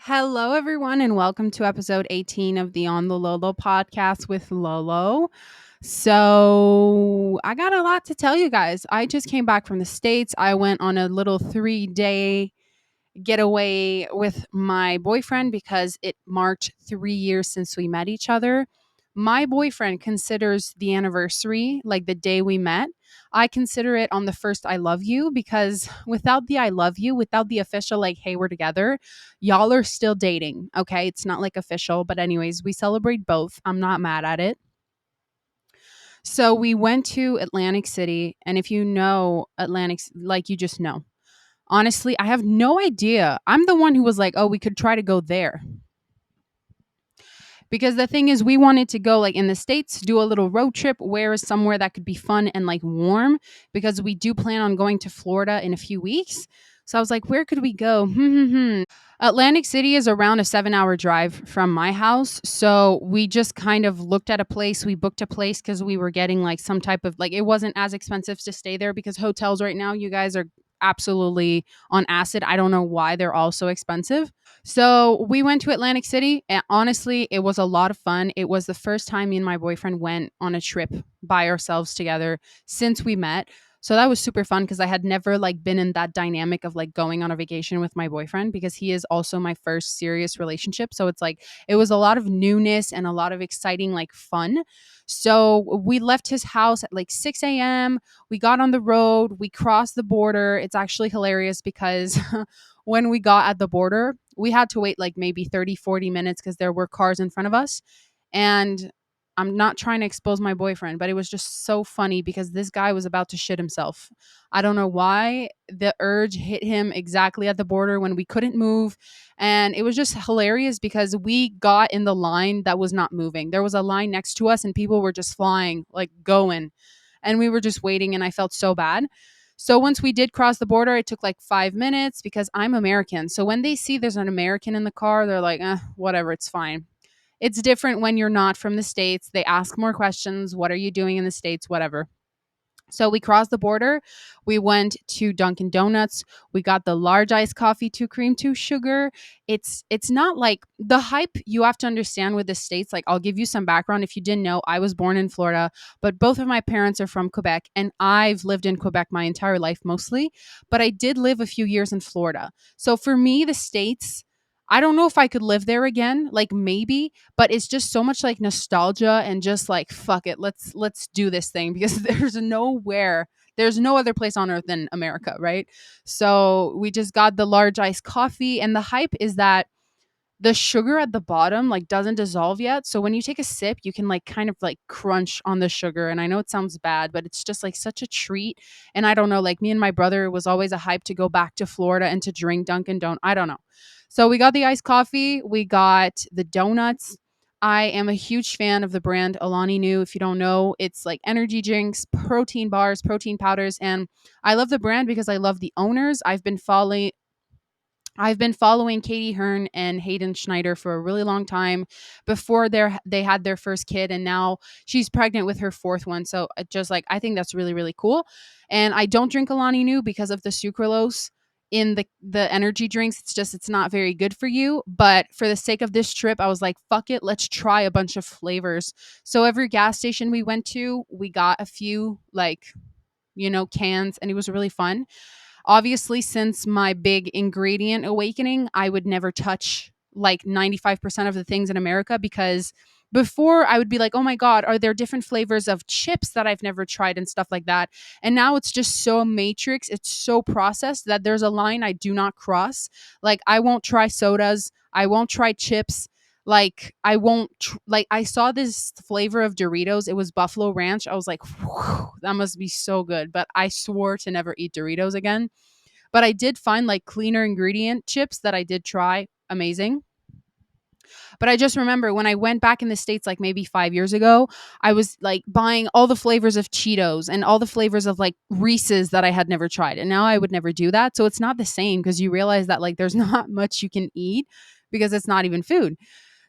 Hello, everyone, and welcome to episode 18 of the OntheLaulau podcast with Lolo. So, I got a lot to tell you guys. I just came back from the States. I went on a little 3-day getaway with my boyfriend because it marked 3 years since we met each other. My boyfriend considers the anniversary, like the day we met. I consider it on the first I love you because without the I love you, without the official, like, hey, we're together, y'all are still dating. Okay. It's not like official, but, anyways, we celebrate both. I'm not mad at it. So we went to Atlantic City. And if you know Atlantic, like, you just know. Honestly, I have no idea. I'm the one who was like, oh, we could try to go there. Because the thing is, we wanted to go, like, in the States, do a little road trip, where is somewhere that could be fun and, like, warm, because we do plan on going to Florida in a few weeks. So I was like, where could we go? Atlantic City is around a 7-hour drive from my house. So we just kind of looked at a place. We booked a place because we were getting, like, some type of, like, it wasn't as expensive to stay there because hotels right now, you guys, are absolutely on acid. I don't know why they're all so expensive. So we went to Atlantic City, and honestly, it was a lot of fun. It was the first time me and my boyfriend went on a trip by ourselves together since we met. So that was super fun because I had never, like, been in that dynamic of, like, going on a vacation with my boyfriend, because he is also my first serious relationship. So it's like it was a lot of newness and a lot of exciting, like, fun. So we left his house at like 6 a.m. We got on the road, we crossed the border. It's actually hilarious because when we got at the border, we had to wait like maybe 30, 40 minutes because there were cars in front of us. And I'm not trying to expose my boyfriend, but it was just so funny because this guy was about to shit himself. I don't know why the urge hit him exactly at the border when we couldn't move. And it was just hilarious because we got in the line that was not moving. There was a line next to us and people were just flying, like, going. And we were just waiting, and I felt so bad. So once we did cross the border, it took like 5 minutes because I'm American. So when they see there's an American in the car, they're like, whatever, it's fine. It's different when you're not from the States. They ask more questions. What are you doing in the States? Whatever. So we crossed the border. We went to Dunkin' Donuts. We got the large iced coffee, 2 cream, 2 sugar. It's not like the hype you have to understand with the States. Like, I'll give you some background. If you didn't know, I was born in Florida, but both of my parents are from Quebec, and I've lived in Quebec my entire life mostly, but I did live a few years in Florida. So for me, the States, I don't know if I could live there again, like, maybe, but it's just so much like nostalgia and just like, fuck it, let's do this thing because there's no other place on earth than America, right? So we just got the large iced coffee, and the hype is that the sugar at the bottom, like, doesn't dissolve yet. So when you take a sip, you can, like, kind of like crunch on the sugar. And I know it sounds bad, but it's just like such a treat. And I don't know, like, me and my brother, it was always a hype to go back to Florida and to drink Dunkin' Don't. I don't know. So we got the iced coffee, we got the donuts. I am a huge fan of the brand Alani Nu. If you don't know, it's like energy drinks, protein bars, protein powders, and I love the brand because I love the owners. I've been following Katie Hearn and Hayden Schneider for a really long time before they had their first kid, and now she's pregnant with her fourth one. So just like, I think that's really, really cool. And I don't drink Alani Nu because of the sucralose in the energy drinks. It's not very good for you. But for the sake of this trip, I was like, fuck it, let's try a bunch of flavors. So every gas station we went to, we got a few, like, cans, and it was really fun. Obviously, since my big ingredient awakening, I would never touch like 95% of the things in America, because before I would be like, oh my God, are there different flavors of chips that I've never tried and stuff like that? And now it's just so matrix, it's so processed that there's a line I do not cross. Like, I won't try sodas, I won't try chips. Like, I won't like, I saw this flavor of Doritos. It was Buffalo Ranch. I was like, that must be so good. But I swore to never eat Doritos again. But I did find, like, cleaner ingredient chips that I did try. Amazing. But I just remember when I went back in the States, like maybe 5 years ago, I was like buying all the flavors of Cheetos and all the flavors of, like, Reese's that I had never tried. And now I would never do that. So it's not the same because you realize that, like, there's not much you can eat because it's not even food.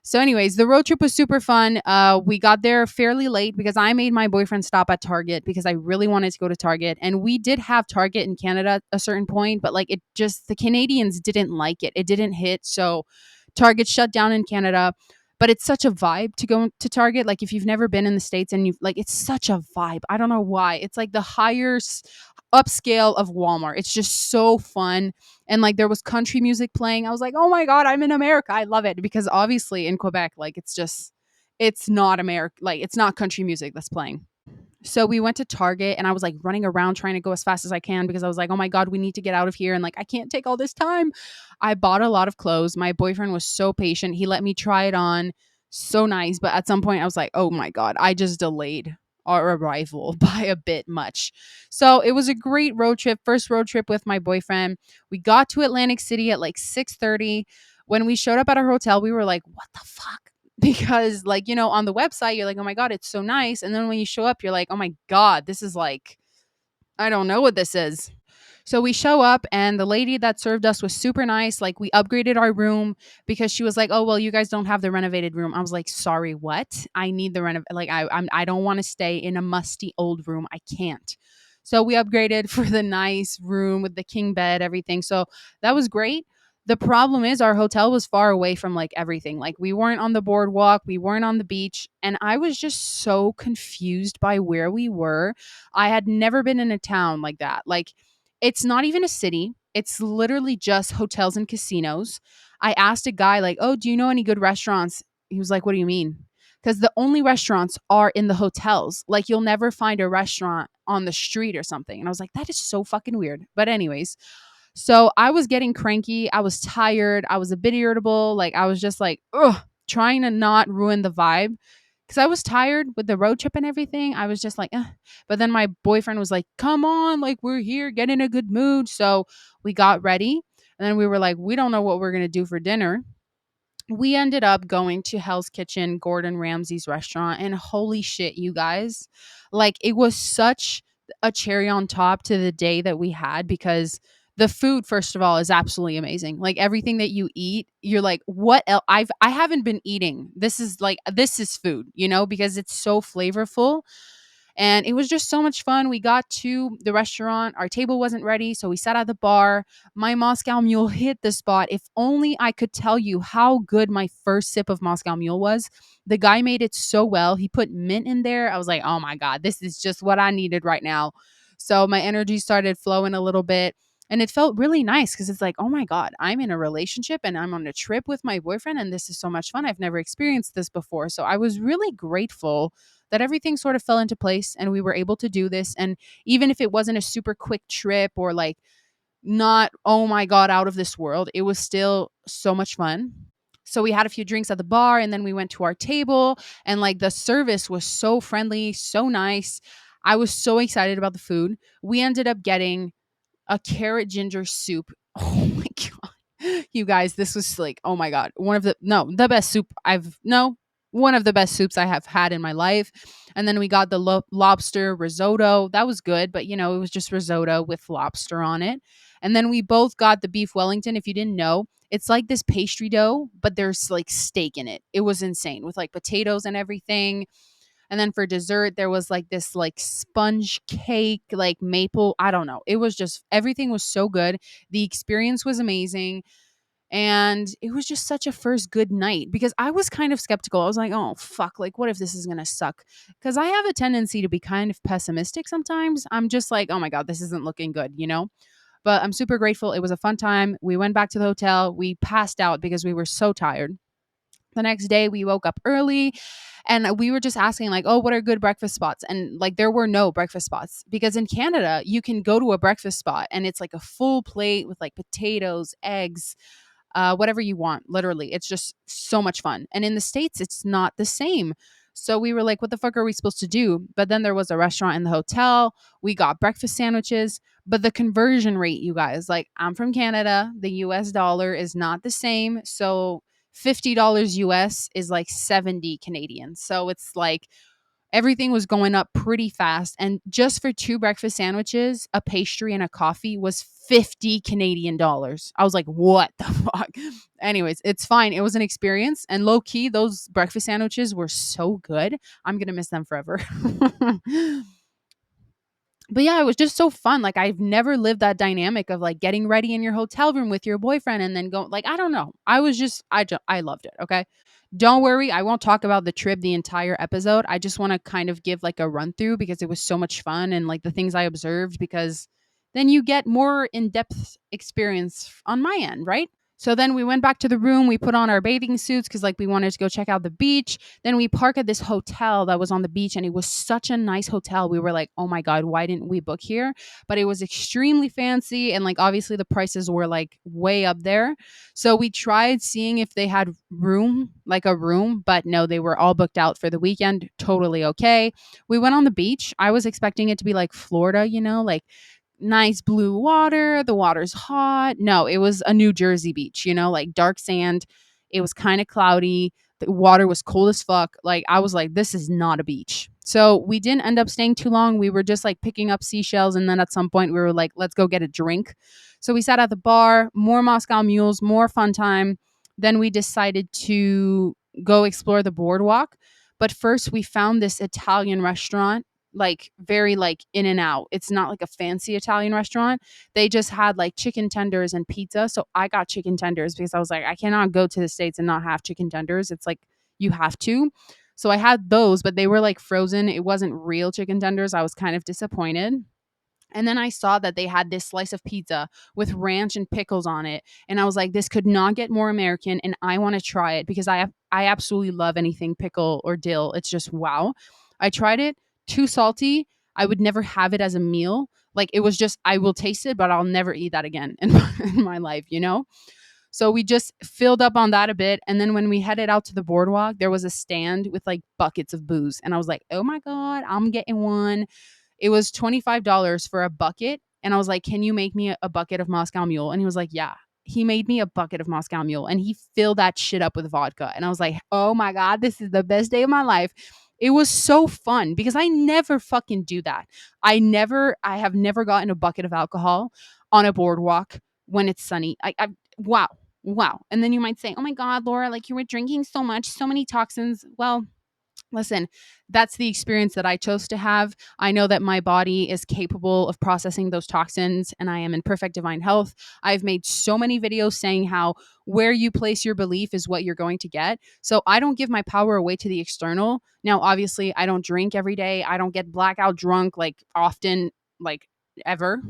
So, anyways, the road trip was super fun. We got there fairly late because I made my boyfriend stop at Target because I really wanted to go to Target. And we did have Target in Canada at a certain point, but, like, it just, the Canadians didn't like it. It didn't hit. So Target shut down in Canada, but it's such a vibe to go to Target. Like if you've never been in the States and you've like, it's such a vibe. I don't know why. It's like the upscale of Walmart. It's just so fun. And like there was country music playing. I was like, oh my God, I'm in America. I love it. Because obviously in Quebec, like it's not America, like it's not country music that's playing. So we went to Target and I was like running around trying to go as fast as I can because I was like, oh my God, we need to get out of here. And like, I can't take all this time. I bought a lot of clothes. My boyfriend was so patient. He let me try it on. So nice. But at some point, I was like, oh my God, I just delayed our arrival by a bit much. So it was a great road trip. First road trip with my boyfriend. We got to Atlantic City at like 6:30. When we showed up at our hotel, we were like, what the fuck? Because like on the website you're like, oh my God, it's so nice, and then when you show up you're like, oh my God, this is like, I don't know what this is. So we show up and the lady that served us was super nice. Like we upgraded our room because she was like, "Oh, well, you guys don't have the renovated room." I was like, "Sorry, what? I need the like I don't want to stay in a musty old room. I can't." So we upgraded for the nice room with the king bed, everything. So that was great. The problem is our hotel was far away from like everything. Like we weren't on the boardwalk, we weren't on the beach, and I was just so confused by where we were. I had never been in a town like that. Like it's not even a city. It's literally just hotels and casinos. I asked a guy like, "Oh, do you know any good restaurants?" He was like, "What do you mean?" Cuz the only restaurants are in the hotels. Like you'll never find a restaurant on the street or something. And I was like, "That is so fucking weird." But anyways, so I was getting cranky. I was tired. I was a bit irritable. Like I was just like, ugh, trying to not ruin the vibe because I was tired with the road trip and everything. I was just like, ugh. But then my boyfriend was like, come on, like we're here, get in a good mood. So we got ready. And then we were like, we don't know what we're going to do for dinner. We ended up going to Hell's Kitchen, Gordon Ramsay's restaurant, and holy shit, you guys. Like it was such a cherry on top to the day that we had because the food first of all is absolutely amazing. Like everything that you eat, you're like, what else? I haven't been eating. This is food, because it's so flavorful. And it was just so much fun. We got to the restaurant. Our table wasn't ready, so we sat at the bar. My Moscow Mule hit the spot. If only I could tell you how good my first sip of Moscow Mule was. The guy made it so well. He put mint in there. I was like, oh my God, this is just what I needed right now. So my energy started flowing a little bit. And it felt really nice because it's like, oh my God, I'm in a relationship and I'm on a trip with my boyfriend, and this is so much fun. I've never experienced this before. So I was really grateful that everything sort of fell into place and we were able to do this. And even if it wasn't a super quick trip or like not, oh my God, out of this world, it was still so much fun. So we had a few drinks at the bar and then we went to our table, and like the service was so friendly, so nice. I was so excited about the food. We ended up getting a carrot ginger soup. Oh my God. You guys, this was like, oh my God, the best soup I've, no, one of the best soups I have had in my life. And then we got the lobster risotto. That was good, but it was just risotto with lobster on it. And then we both got the beef Wellington. If you didn't know, it's like this pastry dough, but there's like steak in it. It was insane with like potatoes and everything. And then for dessert, there was like this like sponge cake, like maple. I don't know. It was just everything was so good. The experience was amazing. And it was just such a first good night because I was kind of skeptical. I was like, oh, fuck, like, what if this is going to suck? Because I have a tendency to be kind of pessimistic sometimes. I'm just like, oh my God, this isn't looking good. But I'm super grateful. It was a fun time. We went back to the hotel. We passed out because we were so tired. The next day, we woke up early and we were just asking, like, oh, what are good breakfast spots? And like, there were no breakfast spots because in Canada, you can go to a breakfast spot and it's like a full plate with like potatoes, eggs, whatever you want. Literally, it's just so much fun. And in the States, it's not the same. So we were like, what the fuck are we supposed to do? But then there was a restaurant in the hotel. We got breakfast sandwiches, but the conversion rate, you guys, like, I'm from Canada. The US dollar is not the same. So $50 US is like 70 Canadian. So it's like everything was going up pretty fast. And just for two breakfast sandwiches, a pastry, and a coffee was 50 Canadian dollars. I was like, what the fuck? Anyways, it's fine. It was an experience. And low key, those breakfast sandwiches were so good. I'm going to miss them forever. But yeah, it was just so fun. Like I've never lived that dynamic of like getting ready in your hotel room with your boyfriend and then go like I don't know. I loved it, okay? Don't worry, I won't talk about the trip the entire episode. I just want to kind of give like a run through because it was so much fun and like the things I observed because then you get more in-depth experience on my end, right? So then we went back to the room. We put on our bathing suits because, like, we wanted to go check out the beach. Then we parked at this hotel that was on the beach, and it was such a nice hotel. We were like, oh my God, why didn't we book here? But it was extremely fancy. And, like, obviously the prices were like way up there. So we tried seeing if they had room, like a room, but no, they were all booked out for the weekend. Totally okay. We went on the beach. I was expecting it to be like Florida, like nice blue water. The water's hot. No, it was a New Jersey beach, like dark sand. It was kind of cloudy. The water was cold as fuck. Like, I was like, this is not a beach. So we didn't end up staying too long. We were just like picking up seashells. And then at some point, we were like, let's go get a drink. So we sat at the bar, more Moscow mules, more fun time. Then we decided to go explore the boardwalk. But first, we found this Italian restaurant, like very like in and out. It's not like a fancy Italian restaurant. They just had like chicken tenders and pizza. So I got chicken tenders because I was like, I cannot go to the States and not have chicken tenders. It's like you have to. So I had those, but they were like frozen. It wasn't real chicken tenders. I was kind of disappointed. And then I saw that they had this slice of pizza with ranch and pickles on it. And I was like, this could not get more American. And I want to try it because I absolutely love anything pickle or dill. It's just wow. I tried it, too salty. I would never have it as a meal. Like it was just, I will taste it, but I'll never eat that again in my life. So we just filled up on that a bit. And then when we headed out to the boardwalk, there was a stand with like buckets of booze. And I was like, oh my God, I'm getting one. It was $25 for a bucket. And I was like, can you make me a bucket of Moscow Mule? And he was like, yeah. He made me a bucket of Moscow Mule and he filled that shit up with vodka. And I was like, oh my God, this is the best day of my life. It was so fun because I never fucking do that. I have never gotten a bucket of alcohol on a boardwalk when it's sunny. Wow. Wow. And then you might say, oh my God, Laura, like you were drinking so much, so many toxins. Well, listen, that's the experience that I chose to have. I know that my body is capable of processing those toxins and I am in perfect divine health. I've made so many videos saying how where you place your belief is what you're going to get. So I don't give my power away to the external. Now, obviously, I don't drink every day. I don't get blackout drunk like often, like ever,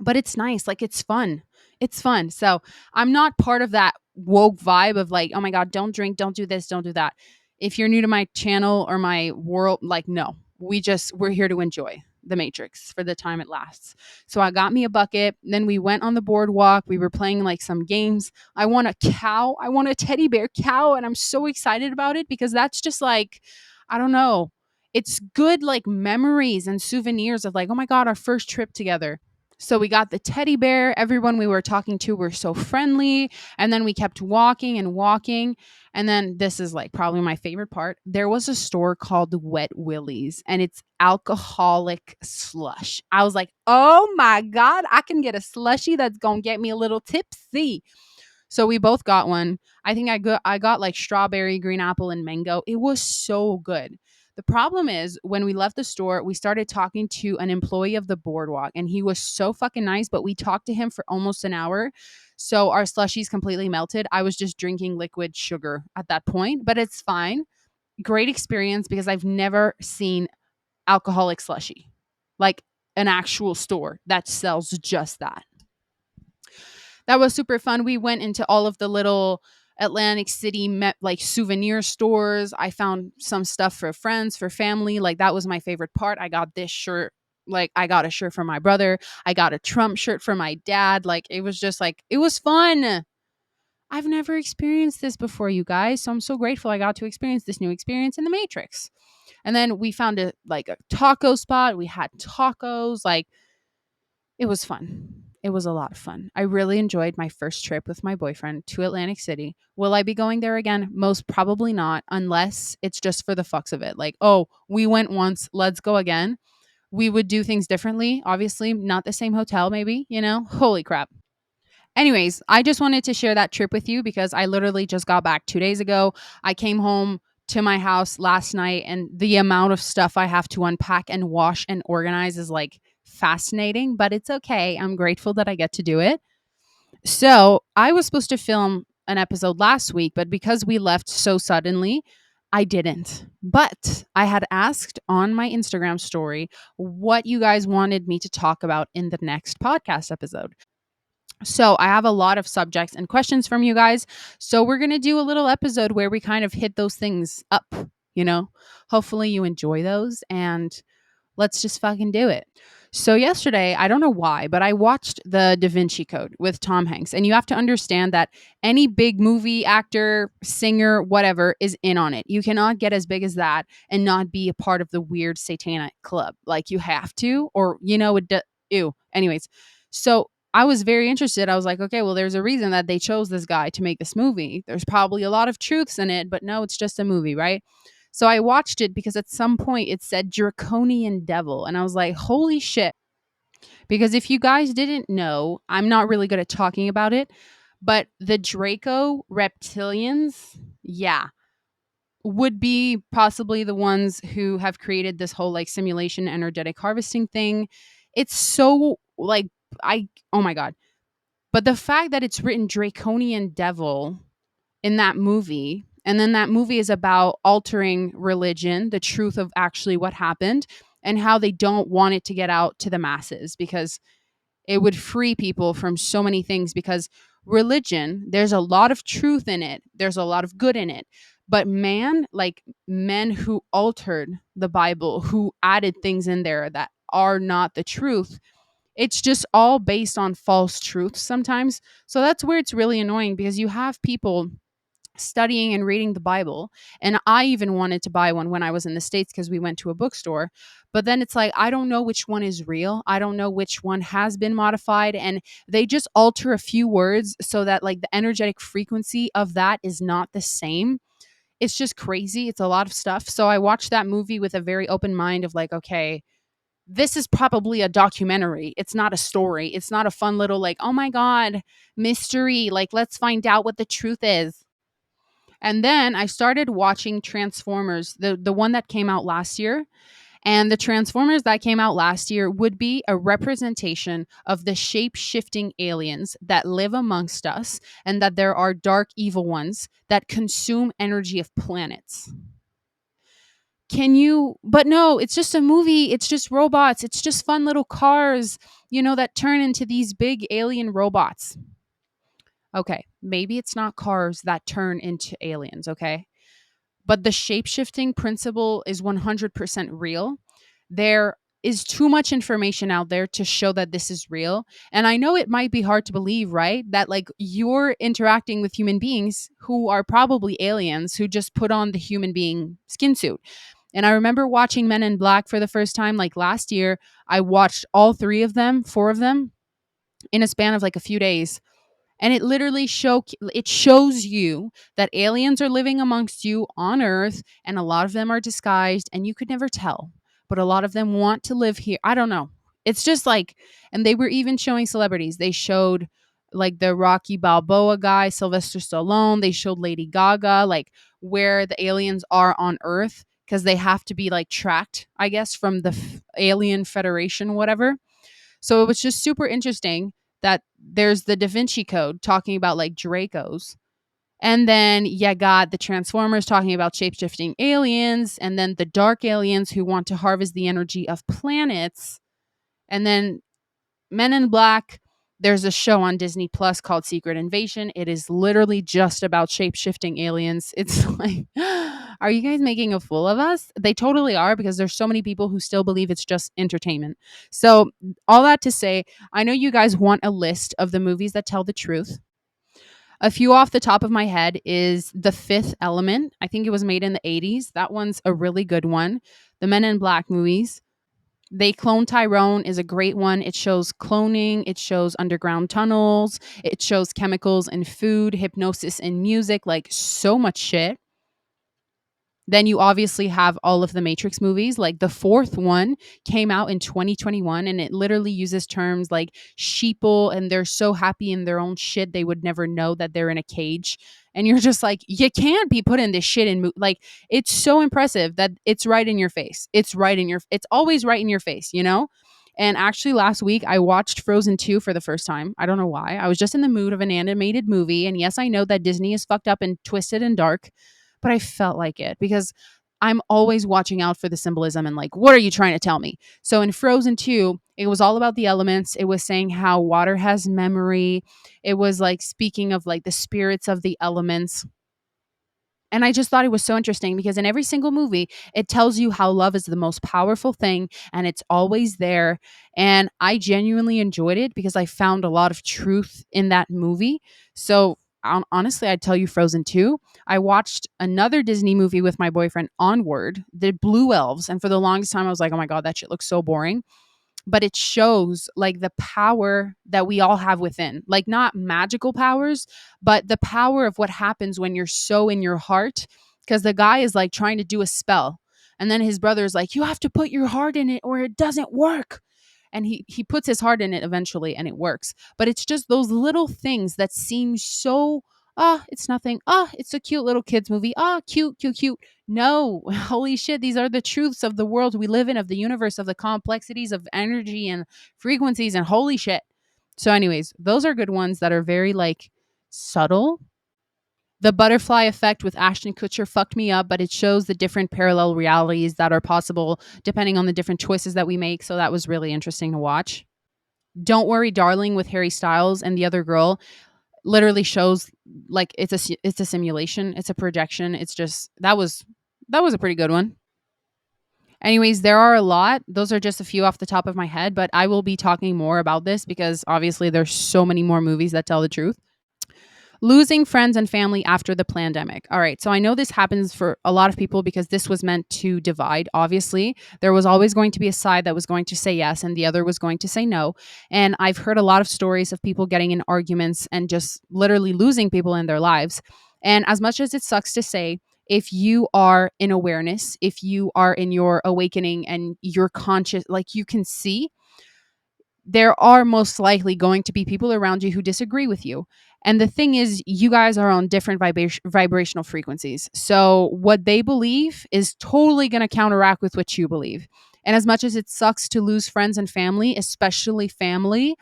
but it's nice. Like it's fun. It's fun. So I'm not part of that woke vibe of like, oh my God, don't drink, don't do this, don't do that. If you're new to my channel or my world, like, no, we're here to enjoy the Matrix for the time it lasts. So I got me a bucket. Then we went on the boardwalk. We were playing like some games. I want a cow. I want a teddy bear cow. And I'm so excited about it because that's just like, I don't know. It's good like memories and souvenirs of like, oh my God, our first trip together. So we got the teddy bear. Everyone we were talking to were so friendly. And then we kept walking and walking. And then this is like probably my favorite part. There was a store called Wet Willie's and it's alcoholic slush. I was like, oh my God, I can get a slushy that's going to get me a little tipsy. So we both got one. I think I got like strawberry, green apple, and mango. It was so good. The problem is when we left the store, we started talking to an employee of the boardwalk, and he was so fucking nice. But we talked to him for almost an hour, so our slushies completely melted. I was just drinking liquid sugar at that point, but it's fine. Great experience because I've never seen alcoholic slushy, like an actual store that sells just that. That was super fun. We went into all of the little Atlantic City like souvenir stores. I found some stuff for friends, for family. Like that was my favorite part. I got this shirt. Like I got a shirt for my brother. I got a Trump shirt for my dad. Like it was just like it was fun. I've never experienced this before, you guys. So I'm so grateful I got to experience this new experience in the Matrix. And then we found a taco spot. We had tacos. Like it was fun. It was a lot of fun. I really enjoyed my first trip with my boyfriend to Atlantic City. Will I be going there again? Most probably not, unless it's just for the fucks of it. Like, oh, we went once, let's go again. We would do things differently. Obviously, not the same hotel, maybe. Holy crap. Anyways, I just wanted to share that trip with you because I literally just got back 2 days ago. I came home to my house last night, and the amount of stuff I have to unpack and wash and organize is like fascinating, but it's okay. I'm grateful that I get to do it. So I was supposed to film an episode last week, but because we left so suddenly, I didn't. But I had asked on my Instagram story what you guys wanted me to talk about in the next podcast episode. So I have a lot of subjects and questions from you guys. So we're going to do a little episode where we kind of hit those things up, you know? Hopefully you enjoy those, and let's just fucking do it. So yesterday, I don't know why, but I watched The Da Vinci Code with Tom Hanks. And you have to understand that any big movie actor, singer, whatever is in on it. You cannot get as big as that and not be a part of the weird satanic club. Like you have to, or ew. Anyways, so I was very interested. I was like, okay, well, there's a reason that they chose this guy to make this movie. There's probably a lot of truths in it, but no, it's just a movie, right? So I watched it because at some point it said draconian devil. And I was like, holy shit. Because if you guys didn't know, I'm not really good at talking about it, but the Draco reptilians, yeah, would be possibly the ones who have created this whole like simulation energetic harvesting thing. It's so like, oh my God. But the fact that it's written draconian devil in that movie, and then that movie is about altering religion, the truth of actually what happened, and how they don't want it to get out to the masses because it would free people from so many things. Because religion, there's a lot of truth in it, there's a lot of good in it. But man, like men who altered the Bible, who added things in there that are not the truth, it's just all based on false truths sometimes. So that's where it's really annoying, because you have people studying and reading the Bible. And I even wanted to buy one when I was in the States because we went to a bookstore. But then it's like, I don't know which one is real. I don't know which one has been modified. And they just alter a few words so that like the energetic frequency of that is not the same. It's just crazy. It's a lot of stuff. So I watched that movie with a very open mind of like, okay, this is probably a documentary. It's not a story. It's not a fun little like, oh my God, mystery. Like, let's find out what the truth is. And then I started watching Transformers, the one that came out last year. And the Transformers that came out last year would be a representation of the shape shifting aliens that live amongst us, and that there are dark, evil ones that consume energy of planets. Can you? But no, it's just a movie. It's just robots. It's just fun little cars, that turn into these big alien robots. Okay, maybe it's not cars that turn into aliens, okay? But the shape-shifting principle is 100% real. There is too much information out there to show that this is real. And I know it might be hard to believe, right? That like you're interacting with human beings who are probably aliens who just put on the human being skin suit. And I remember watching Men in Black for the first time like last year. I watched all three of them, four of them, in a span of like a few days, and it shows you that aliens are living amongst you on Earth, and a lot of them are disguised, and you could never tell. But a lot of them want to live here. I don't know. It's just like, and they were even showing celebrities. They showed like the Rocky Balboa guy, Sylvester Stallone. They showed Lady Gaga, like where the aliens are on Earth, because they have to be like tracked, I guess, from the Alien Federation, whatever. So it was just super interesting that there's the Da Vinci Code talking about like Dracos. And then you got the Transformers talking about shapeshifting aliens, and then the dark aliens who want to harvest the energy of planets. And then Men in Black, there's a show on Disney Plus called Secret Invasion. It is literally just about shape-shifting aliens. It's like, are you guys making a fool of us? They totally are, because there's so many people who still believe it's just entertainment. So, all that to say, I know you guys want a list of the movies that tell the truth. A few off the top of my head is The Fifth Element. I think it was made in the 80s. That one's a really good one. The Men in Black movies. They Clone Tyrone is a great one. It shows cloning, it shows underground tunnels, it shows chemicals in food, hypnosis in music, like so much shit. Then you obviously have all of the Matrix movies. Like the fourth one came out in 2021 and it literally uses terms like sheeple and they're so happy in their own shit they would never know that they're in a cage. And you're just like, you can't be put in this shit in like it's so impressive that it's right in your face. It's always right in your face, you know? And actually last week I watched Frozen 2 for the first time. I don't know why. I was just in the mood of an animated movie and yes, I know that Disney is fucked up and twisted and dark, but I felt like it because I'm always watching out for the symbolism and like, what are you trying to tell me? So in Frozen 2, it was all about the elements. It was saying how water has memory. It was like speaking of like the spirits of the elements. And I just thought it was so interesting because in every single movie, it tells you how love is the most powerful thing and it's always there. And I genuinely enjoyed it because I found a lot of truth in that movie. So honestly, I'd tell you Frozen 2. I watched another Disney movie with my boyfriend, Onward, the Blue Elves. And for the longest time, I was like, oh my God, that shit looks so boring, but it shows like the power that we all have within, like not magical powers, but the power of what happens when you're so in your heart. Because the guy is like trying to do a spell, and then his brother is like, you have to put your heart in it or it doesn't work. And he puts his heart in it eventually and it works. But it's just those little things that seem so it's nothing. It's a cute little kids movie. Cute, cute, cute. No, holy shit, these are the truths of the world we live in, of the universe, of the complexities of energy and frequencies, and holy shit. So, anyways, those are good ones that are very like subtle. The butterfly effect with Ashton Kutcher fucked me up, but it shows the different parallel realities that are possible depending on the different choices that we make. So that was really interesting to watch. Don't Worry Darling with Harry Styles and the other girl literally shows like it's a simulation, it's a projection. It's just that was a pretty good one. Anyways, there are a lot. Those are just a few off the top of my head, but I will be talking more about this because obviously there's so many more movies that tell the truth. Losing friends and family after the pandemic. All right. So I know this happens for a lot of people because this was meant to divide. Obviously, there was always going to be a side that was going to say yes and the other was going to say no. And I've heard a lot of stories of people getting in arguments and just literally losing people in their lives. And as much as it sucks to say, if you are in awareness, if you are in your awakening and you're conscious, like you can see, there are most likely going to be people around you who disagree with you. And the thing is, you guys are on different vibrational frequencies. So what they believe is totally going to counteract with what you believe. And as much as it sucks to lose friends and family, especially family,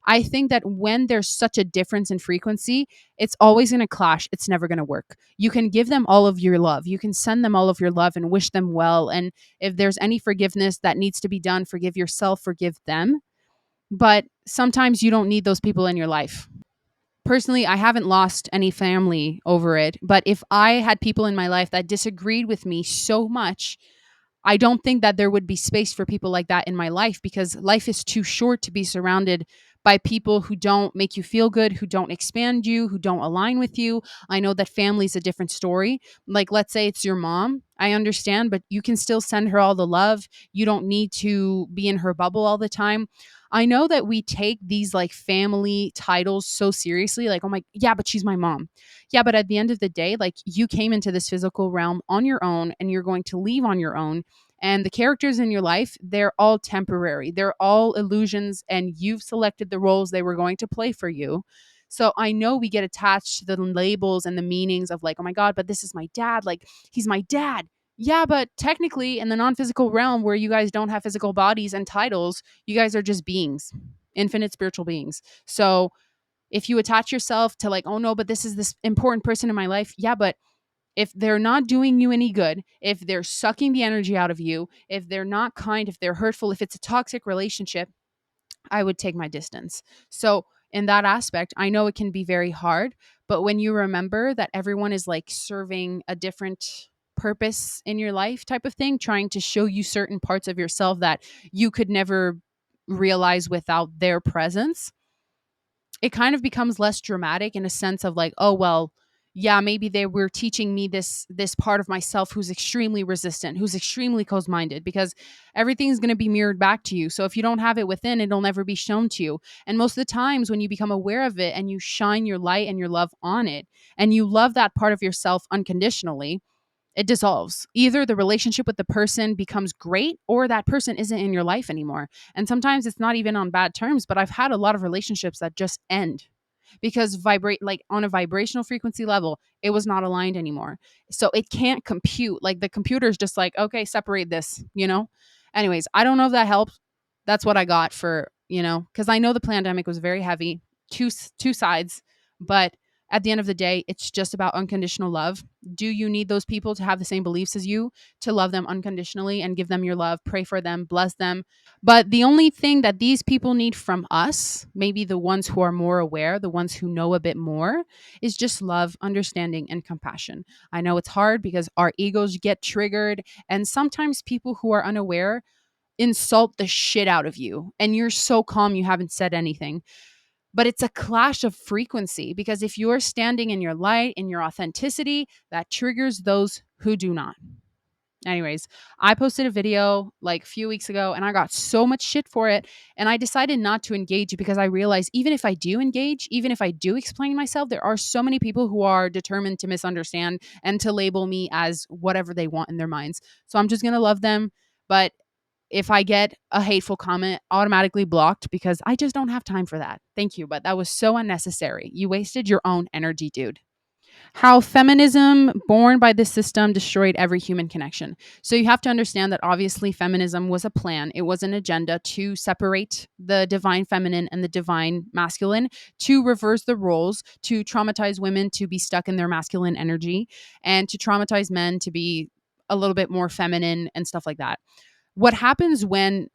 I think that when there's such a difference in frequency, it's always going to clash. It's never going to work. You can give them all of your love. You can send them all of your love and wish them well. And if there's any forgiveness that needs to be done, forgive yourself, forgive them, but sometimes you don't need those people in your life. Personally, I haven't lost any family over it, but if I had people in my life that disagreed with me so much, I don't think that there would be space for people like that in my life because life is too short to be surrounded by people who don't make you feel good, who don't expand you, who don't align with you. I know that family is a different story. Like, let's say it's your mom. I understand, but you can still send her all the love. You don't need to be in her bubble all the time. I know that we take these like family titles so seriously, like, oh my, yeah, but she's my mom. Yeah, but at the end of the day, like you came into this physical realm on your own and you're going to leave on your own. And the characters in your life, they're all temporary. They're all illusions, and you've selected the roles they were going to play for you. So I know we get attached to the labels and the meanings of like, oh my God, but this is my dad. Like, he's my dad. Yeah, but technically, in the non physical realm where you guys don't have physical bodies and titles, you guys are just beings, infinite spiritual beings. So if you attach yourself to like, oh no, but this is this important person in my life. Yeah, but if they're not doing you any good, if they're sucking the energy out of you, if they're not kind, if they're hurtful, if it's a toxic relationship, I would take my distance. So, in that aspect, I know it can be very hard, but when you remember that everyone is like serving a different purpose in your life, type of thing, trying to show you certain parts of yourself that you could never realize without their presence, it kind of becomes less dramatic in a sense of like, oh well, yeah, maybe they were teaching me this part of myself who's extremely resistant, who's extremely closed-minded, because everything's going to be mirrored back to you. So if you don't have it within, it'll never be shown to you. And most of the times when you become aware of it and you shine your light and your love on it and you love that part of yourself unconditionally, It dissolves. Either the relationship with the person becomes great or that person isn't in your life anymore. And sometimes it's not even on bad terms, but I've had a lot of relationships that just end because vibrate like on a vibrational frequency level, it was not aligned anymore. So it can't compute. Like the computer's just like, okay, separate this, you know? Anyways, I don't know if that helps. That's what I got for, because I know the pandemic was very heavy, two sides, but at the end of the day, it's just about unconditional love. Do you need those people to have the same beliefs as you to love them unconditionally and give them your love, pray for them, bless them? But the only thing that these people need from us, maybe the ones who are more aware, the ones who know a bit more, is just love, understanding, and compassion. I know it's hard because our egos get triggered, and sometimes people who are unaware insult the shit out of you, and you're so calm you haven't said anything. But it's a clash of frequency because if you're standing in your light, in your authenticity, that triggers those who do not. Anyways, I posted a video like a few weeks ago and I got so much shit for it. And I decided not to engage because I realized even if I do engage, even if I do explain myself, there are so many people who are determined to misunderstand and to label me as whatever they want in their minds. So I'm just going to love them. But if I get a hateful comment, automatically blocked because I just don't have time for that. Thank you. But that was so unnecessary. You wasted your own energy, dude. How feminism, born by this system, destroyed every human connection. So you have to understand that obviously feminism was a plan. It was an agenda to separate the divine feminine and the divine masculine, to reverse the roles, to traumatize women to be stuck in their masculine energy, and to traumatize men to be a little bit more feminine and stuff like that. What happens when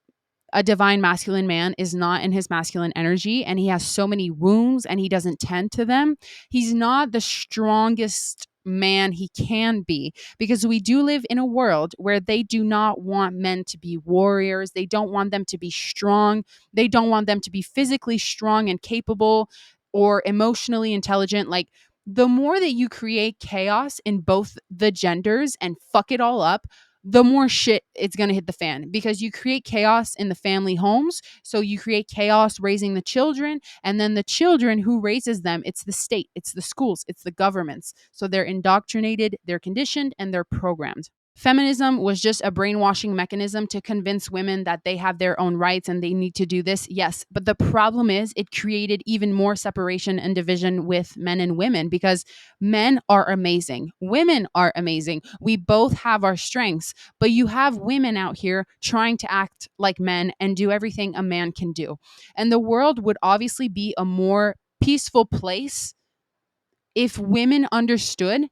a divine masculine man is not in his masculine energy and he has so many wounds and he doesn't tend to them? He's not the strongest man he can be because we do live in a world where they do not want men to be warriors. They don't want them to be strong. They don't want them to be physically strong and capable or emotionally intelligent. Like, the more that you create chaos in both the genders and fuck it all up, the more shit it's going to hit the fan because you create chaos in the family homes. So you create chaos raising the children, and then the children who raises them, it's the state, it's the schools, it's the governments. So they're indoctrinated, they're conditioned, and they're programmed. Feminism was just a brainwashing mechanism to convince women that they have their own rights and they need to do this. Yes, but the problem is it created even more separation and division with men and women because men are amazing. Women are amazing. We both have our strengths, but you have women out here trying to act like men and do everything a man can do. And the world would obviously be a more peaceful place if women understood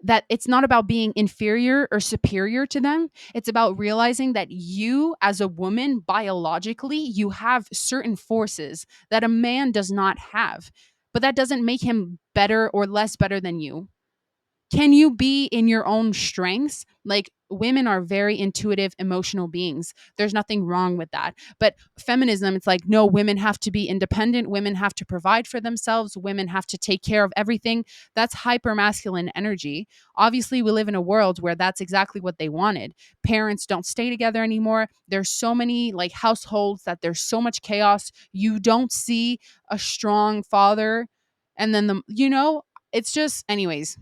that it's not about being inferior or superior to them. It's about realizing that you, as a woman, biologically, you have certain forces that a man does not have. But that doesn't make him better or less better than you. Can you be in your own strengths? Like, women are very intuitive, emotional beings. There's nothing wrong with that. But feminism, it's like, no, women have to be independent. Women have to provide for themselves. Women have to take care of everything. That's hyper masculine energy. Obviously, we live in a world where that's exactly what they wanted. Parents don't stay together anymore. There's so many like households that there's so much chaos. You don't see a strong father. And then it's just, anyways,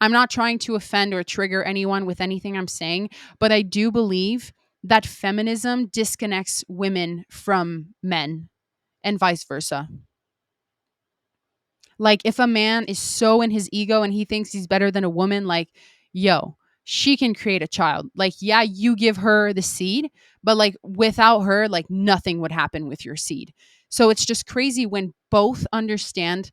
I'm not trying to offend or trigger anyone with anything I'm saying, but I do believe that feminism disconnects women from men and vice versa. Like, if a man is so in his ego and he thinks he's better than a woman, like, yo, she can create a child. Like, yeah, you give her the seed, but like without her, like nothing would happen with your seed. So it's just crazy when both understand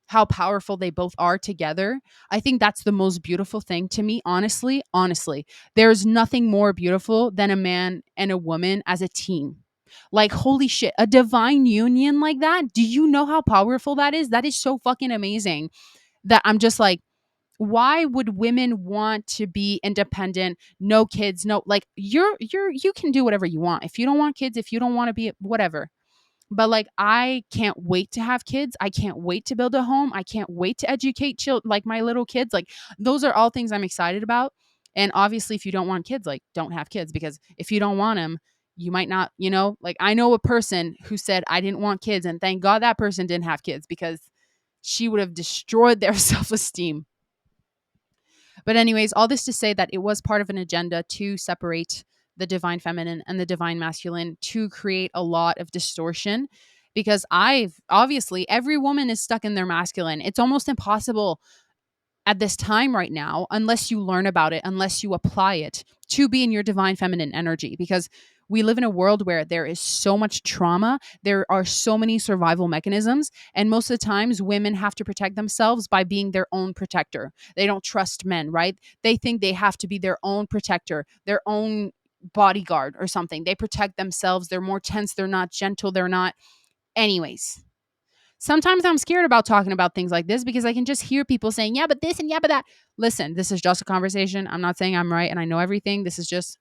how powerful they both are together. I think that's the most beautiful thing to me, honestly. Honestly, there's nothing more beautiful than a man and a woman as a team. Like, holy shit, a divine union like that. Do you know how powerful that is? That is so fucking amazing that I'm just like, why would women want to be independent, no kids, no, like, you can do whatever you want. If you don't want kids, if you don't want to be whatever, but like, I can't wait to have kids. I can't wait to build a home. I can't wait to educate children, like my little kids. Like, those are all things I'm excited about. And obviously, if you don't want kids, like, don't have kids, because if you don't want them, you might not, like, I know a person who said, I didn't want kids. And thank God that person didn't have kids because she would have destroyed their self esteem. But anyways, all this to say that it was part of an agenda to separate the divine feminine and the divine masculine to create a lot of distortion, because I've obviously every woman is stuck in their masculine. It's almost impossible at this time right now, unless you learn about it, unless you apply it, to be in your divine feminine energy, because we live in a world where there is so much trauma, there are so many survival mechanisms, and most of the times women have to protect themselves by being their own protector. They don't trust men, right? They think they have to be their own protector, their own bodyguard or something. They protect themselves. They're more tense, they're not gentle, they're not. Anyways, sometimes I'm scared about talking about things like this because I can just hear people saying, yeah, but this and yeah, but that. Listen, this is just a conversation. I'm not saying I'm right and I know everything. This is just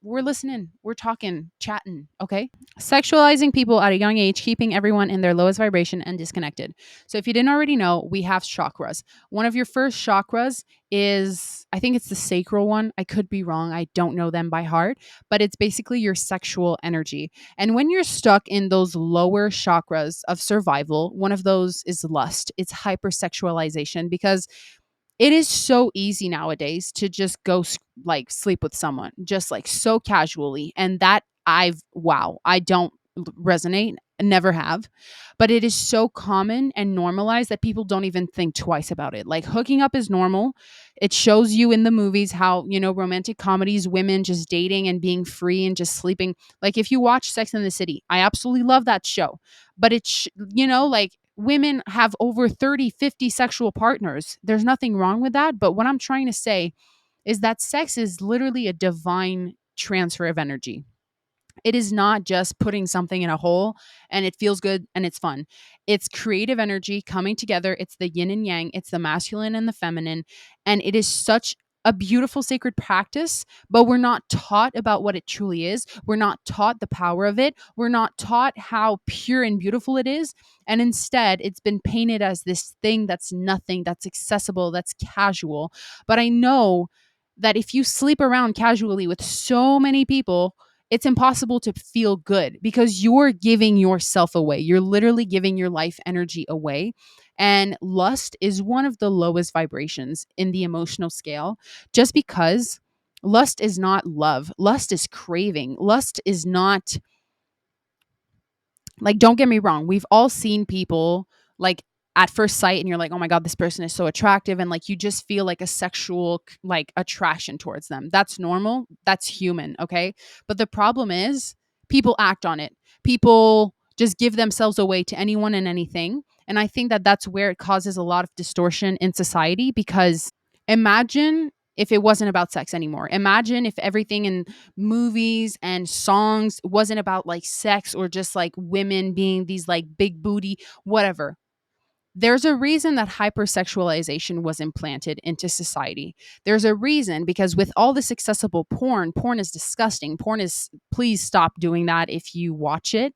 we're listening. We're talking, chatting, okay? Sexualizing people at a young age, keeping everyone in their lowest vibration and disconnected. So if you didn't already know, we have chakras. One of your first chakras is, I think it's the sacral one. I could be wrong. I don't know them by heart, but it's basically your sexual energy. And when you're stuck in those lower chakras of survival, one of those is lust. It's hypersexualization, because it is so easy nowadays to just go like sleep with someone just like so casually, and that I don't resonate, never have, but it is so common and normalized that people don't even think twice about it. Like hooking up is normal. It shows you in the movies how, romantic comedies, women just dating and being free and just sleeping. Like if you watch Sex and the City, I absolutely love that show, but like women have over 30, 50 sexual partners. There's nothing wrong with that. But what I'm trying to say is that sex is literally a divine transfer of energy. It is not just putting something in a hole and it feels good and it's fun. It's creative energy coming together. It's the yin and yang. It's the masculine and the feminine. And it is such a beautiful sacred practice, but we're not taught about what it truly is. We're not taught the power of it. We're not taught how pure and beautiful it is. And instead, it's been painted as this thing that's nothing, that's accessible, that's casual. But I know that if you sleep around casually with so many people, it's impossible to feel good because you're giving yourself away. You're literally giving your life energy away. And lust is one of the lowest vibrations in the emotional scale, just because lust is not love. Lust is craving. Lust is not, like, don't get me wrong, we've all seen people like at first sight and you're like, oh my god, this person is so attractive, and like you just feel like a sexual like attraction towards them. That's normal, that's human, okay? But the problem is people act on it. People just give themselves away to anyone and anything, and I think that that's where it causes a lot of distortion in society. Because imagine if it wasn't about sex anymore. Imagine if everything in movies and songs wasn't about like sex or just like women being these like big booty, whatever. There's a reason that hypersexualization was implanted into society. There's a reason, because with all this accessible porn is disgusting. Porn is, please stop doing that if you watch it.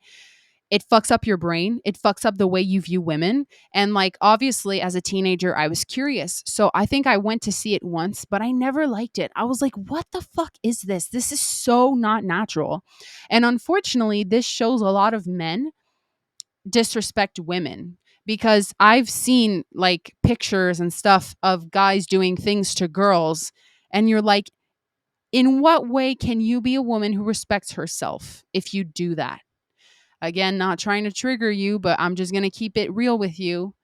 It fucks up your brain. It fucks up the way you view women. And like, obviously, as a teenager, I was curious. So I think I went to see it once, but I never liked it. I was like, what the fuck is this? This is so not natural. And unfortunately, this shows a lot of men disrespect women, because I've seen like pictures and stuff of guys doing things to girls. And you're like, in what way can you be a woman who respects herself if you do that? Again, not trying to trigger you, but I'm just going to keep it real with you,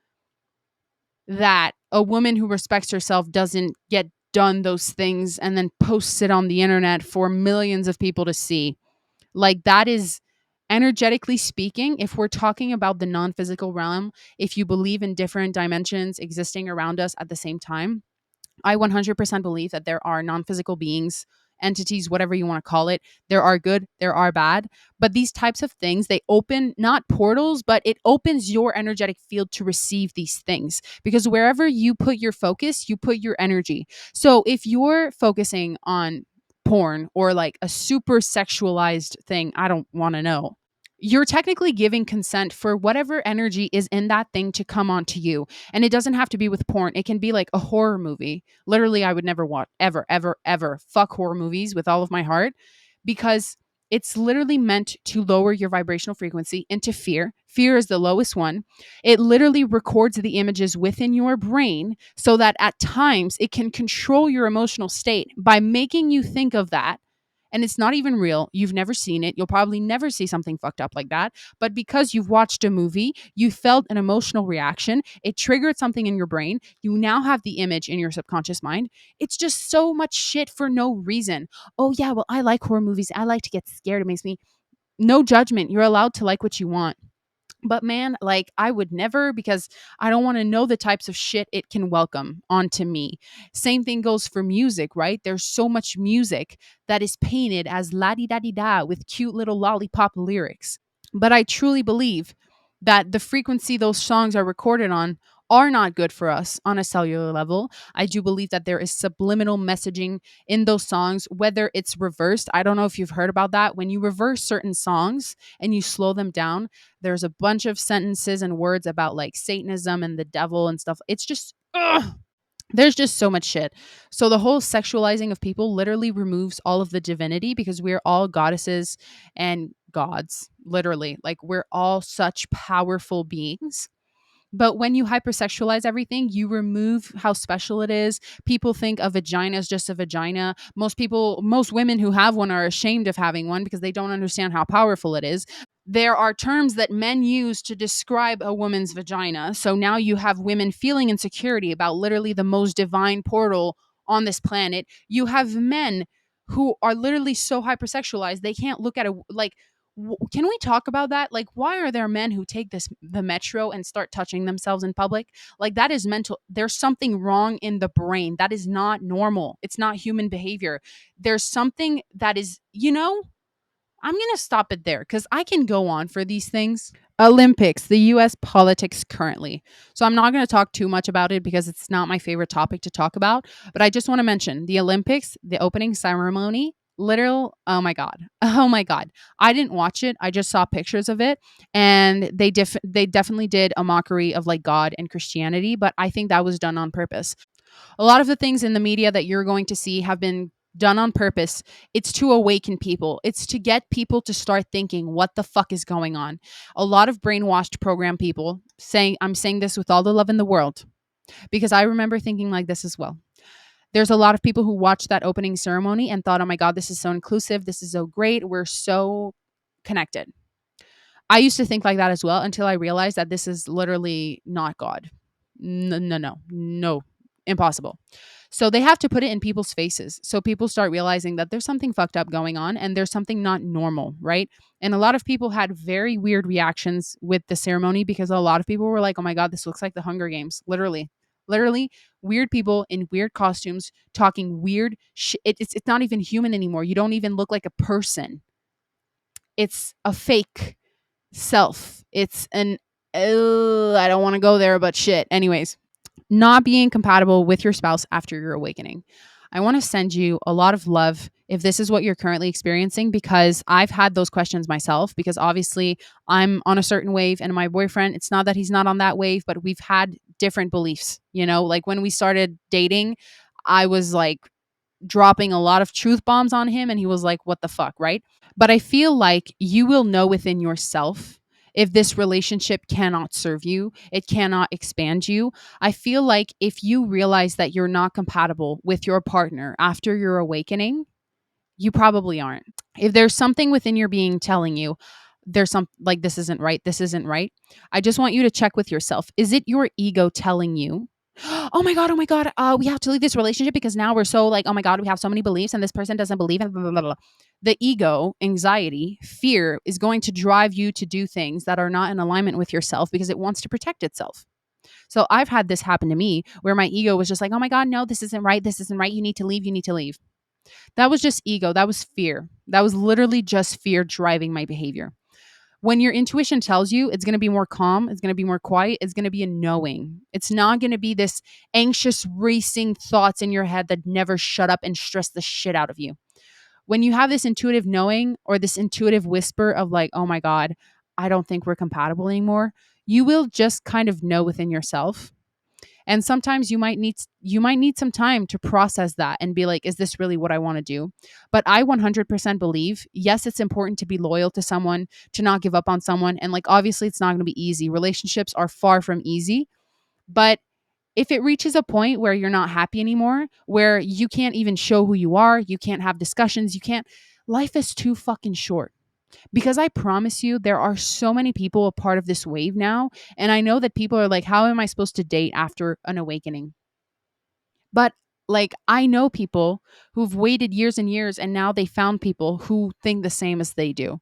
that a woman who respects herself doesn't get done those things and then posts it on the internet for millions of people to see. Like, that is, energetically speaking, if we're talking about the non-physical realm, if you believe in different dimensions existing around us at the same time, I 100% believe that there are non-physical beings, entities, whatever you want to call it. There are good, there are bad. But these types of things, they open not portals, but it opens your energetic field to receive these things. Because wherever you put your focus, you put your energy. So if you're focusing on porn or like a super sexualized thing, I don't want to know, you're technically giving consent for whatever energy is in that thing to come onto you. And it doesn't have to be with porn. It can be like a horror movie. Literally, I would never watch, ever, ever, ever fuck horror movies with all of my heart, because It's literally meant to lower your vibrational frequency into fear. Fear is the lowest one. It literally records the images within your brain so that at times it can control your emotional state by making you think of that. And it's not even real. You've never seen it. You'll probably never see something fucked up like that. But because you've watched a movie, you felt an emotional reaction, it triggered something in your brain. You now have the image in your subconscious mind. It's just so much shit for no reason. Oh, yeah, well, I like horror movies. I like to get scared. It makes me no judgment. You're allowed to like what you want. But man, like I would never because I don't want to know the types of shit it can welcome onto me. Same thing goes for music, right? There's so much music that is painted as la di da di da with cute little lollipop lyrics. But I truly believe that the frequency those songs are recorded on are not good for us on a cellular level. I do believe that there is subliminal messaging in those songs, whether it's reversed. I don't know if you've heard about that. When you reverse certain songs and you slow them down, there's a bunch of sentences and words about like Satanism and the devil and stuff. It's just, ugh, there's just so much shit. So the whole sexualizing of people literally removes all of the divinity because we're all goddesses and gods, literally. Like we're all such powerful beings. But when you hypersexualize everything, you remove how special it is. People think a vagina is just a vagina. Most women who have one are ashamed of having one because they don't understand how powerful it is. There are terms that men use to describe a woman's vagina. So now you have women feeling insecurity about literally the most divine portal on this planet. You have men who are literally so hypersexualized they can't look at a like can we talk about that? Like why are there men who take this the metro and start touching themselves in public? Like that is mental. There's something wrong in the brain. That is not normal. It's not human behavior. There's something that is, I'm going to stop it there because I can go on for these things. Olympics, the US politics currently. So I'm not going to talk too much about it because it's not my favorite topic to talk about. But I just want to mention the Olympics, the opening ceremony, literal, oh my God. Oh my God. I didn't watch it. I just saw pictures of it. And they definitely did a mockery of like God and Christianity. But I think that was done on purpose. A lot of the things in the media that you're going to see have been done on purpose. It's to awaken people. It's to get people to start thinking, what the fuck is going on? A lot of brainwashed program people saying, I'm saying this with all the love in the world, because I remember thinking like this as well. There's a lot of people who watched that opening ceremony and thought, oh my God, this is so inclusive. This is so great. We're so connected. I used to think like that as well until I realized that this is literally not God. No, no, no, no, impossible. So they have to put it in people's faces. So people start realizing that there's something fucked up going on and there's something not normal, right? And a lot of people had very weird reactions with the ceremony because a lot of people were like, oh my God, this looks like the Hunger Games. Literally. Literally, weird people in weird costumes talking weird shit. It's not even human anymore. You don't even look like a person. It's a fake self. It's an I don't want to go there, but shit. Anyways, not being compatible with your spouse after your awakening. I want to send you a lot of love if this is what you're currently experiencing, because I've had those questions myself, because obviously I'm on a certain wave and my boyfriend, it's not that he's not on that wave, but we've had different beliefs, like when we started dating, I was like dropping a lot of truth bombs on him and he was like, what the fuck, right? But I feel like you will know within yourself if this relationship cannot serve you, it cannot expand you. I feel like if you realize that you're not compatible with your partner after your awakening, you probably aren't. If there's something within your being telling you there's some like this isn't right, I just want you to check with yourself. Is it your ego telling you, oh my god, we have to leave this relationship because now we're so like, oh my god, we have so many beliefs and this person doesn't believe in blah, blah, blah, blah. The ego, anxiety, fear is going to drive you to do things that are not in alignment with yourself because it wants to protect itself. So I've had this happen to me where my ego was just like, oh my god, no, this isn't right, you need to leave, you need to leave. That was just ego, that was fear, that was literally just fear driving my behavior. When your intuition tells you it's going to be more calm, it's going to be more quiet, it's going to be a knowing. It's not going to be this anxious, racing thoughts in your head that never shut up and stress the shit out of you. When you have this intuitive knowing or this intuitive whisper of like, oh my God, I don't think we're compatible anymore, you will just kind of know within yourself. And sometimes you might need some time to process that and be like, is this really what I want to do? But I 100% believe, yes, it's important to be loyal to someone, to not give up on someone, and like obviously it's not going to be easy. Relationships are far from easy, but if it reaches a point where you're not happy anymore, where you can't even show who you are, you can't have discussions, you can't, life is too fucking short. Because I promise you, there are so many people a part of this wave now. And I know that people are like, how am I supposed to date after an awakening? But like, I know people who've waited years and years and now they found people who think the same as they do.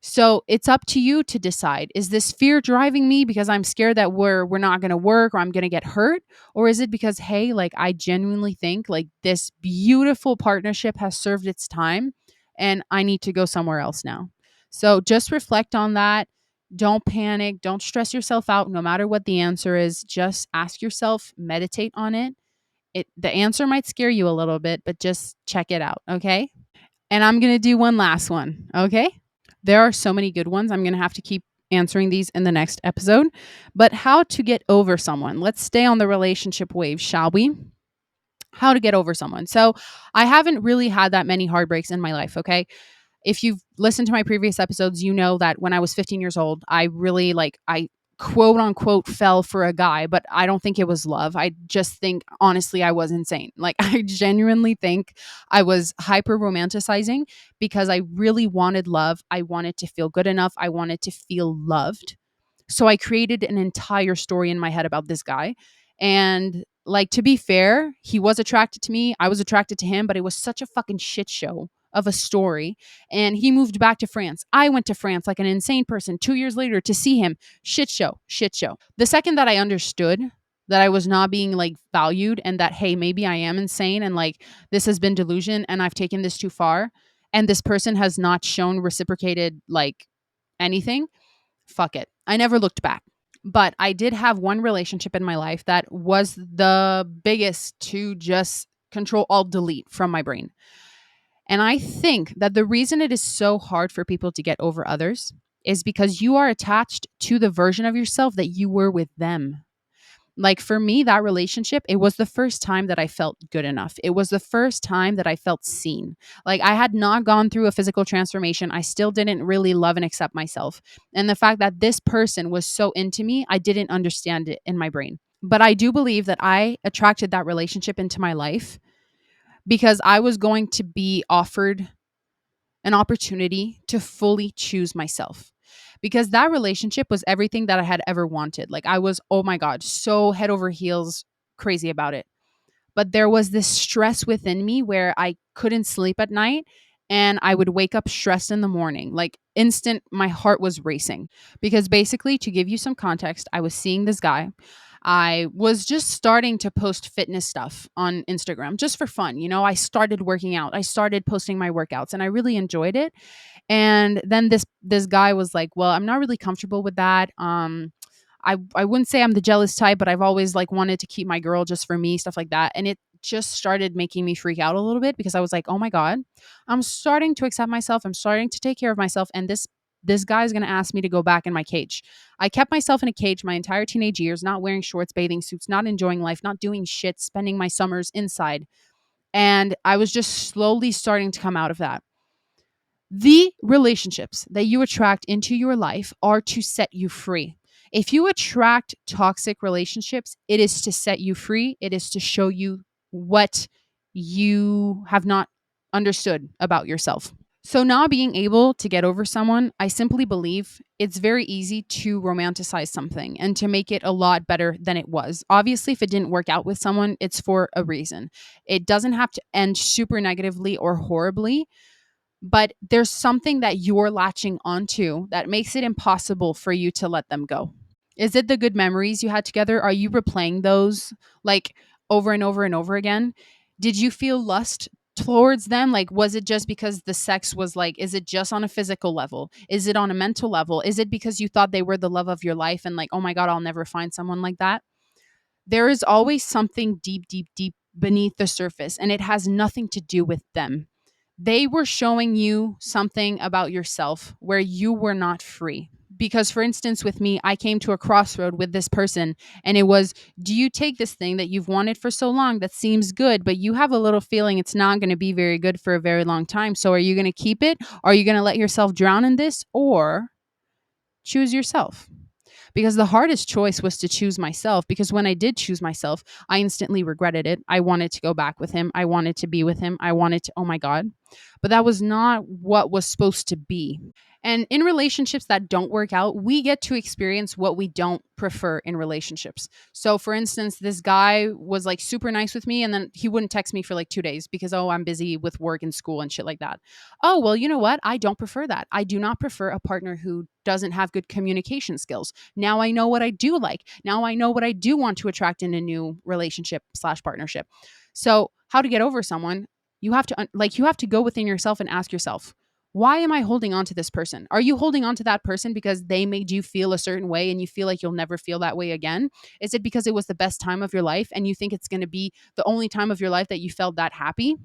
So it's up to you to decide. Is this fear driving me because I'm scared that we're not going to work or I'm going to get hurt, or is it because hey, like I genuinely think like this beautiful partnership has served its time and I need to go somewhere else now. So just reflect on that. Don't panic, don't stress yourself out no matter what the answer is. Just ask yourself, meditate on it. The answer might scare you a little bit, but just check it out, okay? And I'm going to do one last one, okay? There are so many good ones. I'm going to have to keep answering these in the next episode. But how to get over someone. Let's stay on the relationship wave, shall we? How to get over someone. So, I haven't really had that many heartbreaks in my life, okay? If you've listened to my previous episodes, you know that when I was 15 years old, I really I quote unquote fell for a guy, but I don't think it was love. I just think honestly I was insane. Like I genuinely think I was hyper romanticizing because I really wanted love. I wanted to feel good enough. I wanted to feel loved. So I created an entire story in my head about this guy. And like to be fair, he was attracted to me. I was attracted to him, but it was such a fucking shit show of a story. And he moved back to France. I went to France like an insane person 2 years later to see him. Shit show, shit show. The second that I understood that I was not being like valued and that hey, maybe I am insane and like this has been delusion and I've taken this too far and this person has not shown reciprocated like anything, fuck it. I never looked back. But I did have one relationship in my life that was the biggest to just control alt delete from my brain. And I think that the reason it is so hard for people to get over others is because you are attached to the version of yourself that you were with them. Like for me, that relationship, it was the first time that I felt good enough. It was the first time that I felt seen. Like I had not gone through a physical transformation. I still didn't really love and accept myself. And the fact that this person was so into me, I didn't understand it in my brain. But I do believe that I attracted that relationship into my life because I was going to be offered an opportunity to fully choose myself. Because that relationship was everything that I had ever wanted. Like I was, oh my God, so head over heels crazy about it. But there was this stress within me where I couldn't sleep at night and I would wake up stressed in the morning. Like instant, my heart was racing. Because basically, to give you some context, I was seeing this guy. I was just starting to post fitness stuff on Instagram just for fun. You know, I started working out. I started posting my workouts and I really enjoyed it. And then this guy was like, "Well, I'm not really comfortable with that. I wouldn't say I'm the jealous type, but I've always like wanted to keep my girl just for me, stuff like that." And it just started making me freak out a little bit because I was like, "Oh my God, I'm starting to accept myself. I'm starting to take care of myself, and this guy is going to ask me to go back in my cage." I kept myself in a cage my entire teenage years, not wearing shorts, bathing suits, not enjoying life, not doing shit, spending my summers inside. And I was just slowly starting to come out of that. The relationships that you attract into your life are to set you free. If you attract toxic relationships, it is to set you free. It is to show you what you have not understood about yourself. So, not being able to get over someone, I simply believe it's very easy to romanticize something and to make it a lot better than it was. Obviously, if it didn't work out with someone, it's for a reason. It doesn't have to end super negatively or horribly, but there's something that you're latching onto that makes it impossible for you to let them go. Is it the good memories you had together? Are you replaying those like over and over and over again? Did you feel lust towards them? Like, was it just because the sex was like, is it just on a physical level? Is it on a mental level? Is it because you thought they were the love of your life and like, oh my God, I'll never find someone like that? There is always something deep, deep, deep beneath the surface, and it has nothing to do with them. They were showing you something about yourself where you were not free. Because, for instance, with me, I came to a crossroad with this person, and it was, do you take this thing that you've wanted for so long that seems good, but you have a little feeling it's not going to be very good for a very long time? So, are you going to keep it? Are you going to let yourself drown in this, or choose yourself? Because the hardest choice was to choose myself. Because when I did choose myself, I instantly regretted it. I wanted to go back with him. I wanted to be with him. I wanted to, oh my God. But that was not what was supposed to be. And in relationships that don't work out, we get to experience what we don't prefer in relationships. So, for instance, this guy was like super nice with me, and then he wouldn't text me for like 2 days because, oh, I'm busy with work and school and shit like that. Oh, well, you know what? I don't prefer that. I do not prefer a partner who doesn't have good communication skills. Now I know what I do like. Now I know what I do want to attract in a new relationship slash partnership. So, how to get over someone? You have to you have to go within yourself and ask yourself, why am I holding on to this person? Are you holding on to that person because they made you feel a certain way and you feel like you'll never feel that way again? Is it because it was the best time of your life and you think it's going to be the only time of your life that you felt that happy?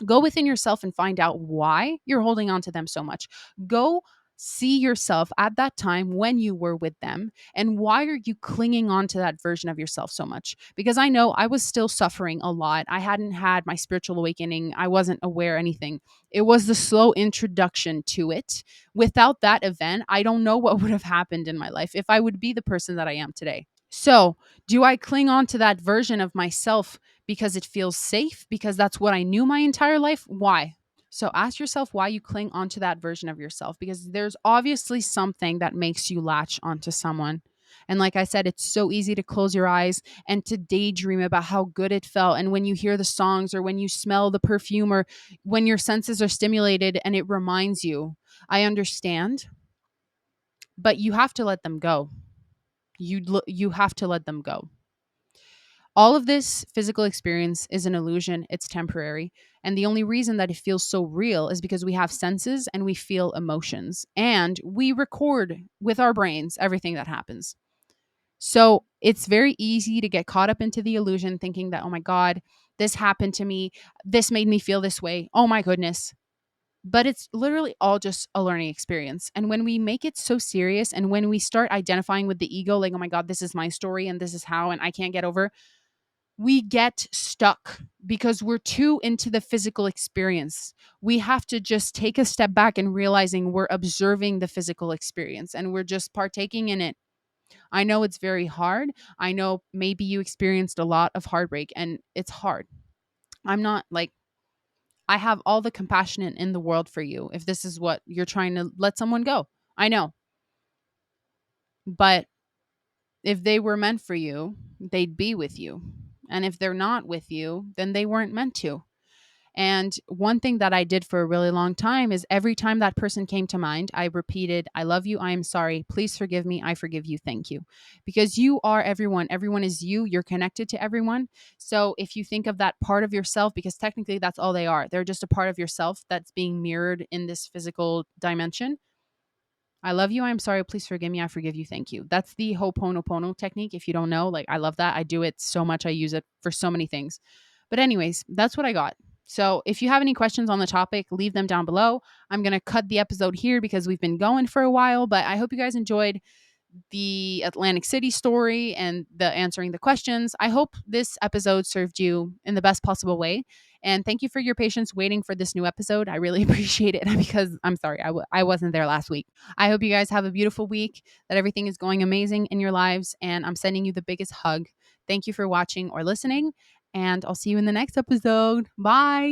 Go within yourself and find out why you're holding on to them so much. Go see yourself at that time when you were with them, and why are you clinging on to that version of yourself so much? Because I know I was still suffering a lot. I hadn't had my spiritual awakening. I wasn't aware anything. It was the slow introduction to it. Without that event, I don't know what would have happened in my life, if I would be the person that I am today. So, do I cling on to that version of myself because it feels safe? Because that's what I knew my entire life? Why? So, ask yourself why you cling onto that version of yourself, because there's obviously something that makes you latch onto someone. And like I said, it's so easy to close your eyes and to daydream about how good it felt. And when you hear the songs, or when you smell the perfume, or when your senses are stimulated and it reminds you, I understand, but you have to let them go. You have to let them go. All of this physical experience is an illusion, it's temporary. And the only reason that it feels so real is because we have senses and we feel emotions, and we record with our brains everything that happens. So it's very easy to get caught up into the illusion, thinking that, oh my God, this happened to me. This made me feel this way. Oh my goodness. But it's literally all just a learning experience. And when we make it so serious, and when we start identifying with the ego, like, oh my God, this is my story and this is how, and I can't get over, we get stuck because we're too into the physical experience. We have to just take a step back and realizing we're observing the physical experience and we're just partaking in it. I know it's very hard. I know maybe you experienced a lot of heartbreak and it's hard. I'm not like, I have all the compassion in the world for you if this is what you're trying to let someone go. I know. But if they were meant for you, they'd be with you. And if they're not with you, then they weren't meant to. And one thing that I did for a really long time is every time that person came to mind, I repeated, I love you. I am sorry. Please forgive me. I forgive you. Thank you. Because you are everyone. Everyone is you. You're connected to everyone. So if you think of that part of yourself, because technically that's all they are, they're just a part of yourself that's being mirrored in this physical dimension. I love you. I'm sorry. Please forgive me. I forgive you. Thank you. That's the Ho'oponopono technique. If you don't know, like, I love that. I do it so much. I use it for so many things. But anyways, that's what I got. So if you have any questions on the topic, leave them down below. I'm going to cut the episode here because we've been going for a while, but I hope you guys enjoyed the Atlantic City story and the answering the questions. I hope this episode served you in the best possible way. And thank you for your patience waiting for this new episode. I really appreciate it because I'm sorry, I wasn't there last week. I hope you guys have a beautiful week, that everything is going amazing in your lives, and I'm sending you the biggest hug. Thank you for watching or listening, and I'll see you in the next episode. Bye.